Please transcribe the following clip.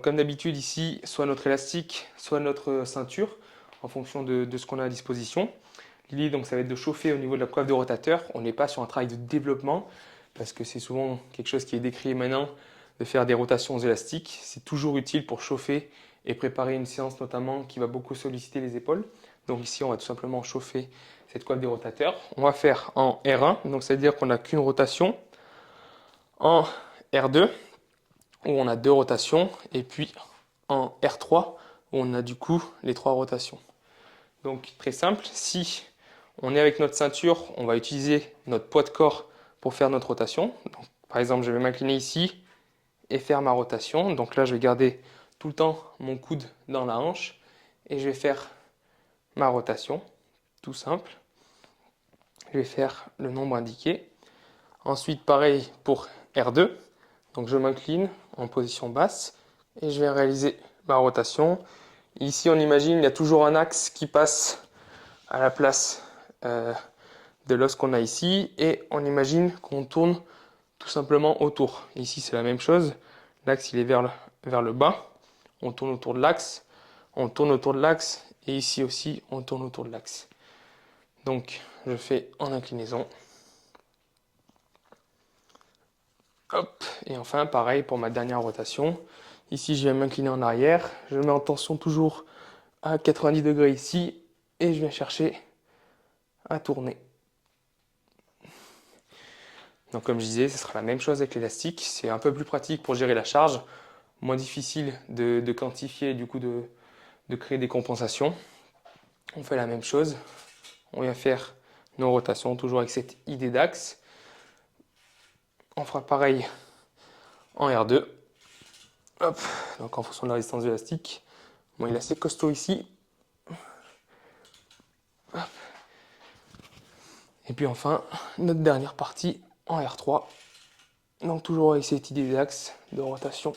Comme d'habitude ici, soit notre élastique, soit notre ceinture, en fonction de ce qu'on a à disposition. L'idée donc ça va être de chauffer au niveau de la coiffe de rotateur. On n'est pas sur un travail de développement, parce que c'est souvent quelque chose qui est décrié maintenant, de faire des rotations élastiques. C'est toujours utile pour chauffer et préparer une séance notamment qui va beaucoup solliciter les épaules. Donc ici on va tout simplement chauffer cette coiffe des rotateurs. On va faire en R1, donc c'est-à-dire qu'on n'a qu'une rotation, en R2, où on a deux rotations, et puis en R3, où on a du coup les trois rotations. Donc très simple, si on est avec notre ceinture, on va utiliser notre poids de corps pour faire notre rotation. Donc, par exemple, je vais m'incliner ici et faire ma rotation. Donc là, je vais garder tout le temps mon coude dans la hanche et je vais faire ma rotation, tout simple. Je vais faire le nombre indiqué. Ensuite, pareil pour R2. Donc je m'incline en position basse et je vais réaliser ma rotation. Ici, on imagine il y a toujours un axe qui passe à la place de l'os qu'on a ici et on imagine qu'on tourne tout simplement autour. Ici, c'est la même chose. L'axe, il est vers le bas. On tourne autour de l'axe. On tourne autour de l'axe. Et ici aussi, on tourne autour de l'axe. Donc, je fais en inclinaison. Hop. Et enfin, pareil pour ma dernière rotation. Ici, je vais m'incliner en arrière. Je mets en tension toujours à 90 degrés ici. Et je viens chercher à tourner. Donc comme je disais, ce sera la même chose avec l'élastique. C'est un peu plus pratique pour gérer la charge. Moins difficile de quantifier et du coup de créer des compensations. On fait la même chose. On vient faire nos rotations toujours avec cette idée d'axe. On fera pareil en R2. Hop. Donc en fonction de la résistance de l'élastique. Bon, il est assez costaud ici. Hop. Et puis enfin, notre dernière partie en R3. Donc toujours avec cette idée d'axe de rotation.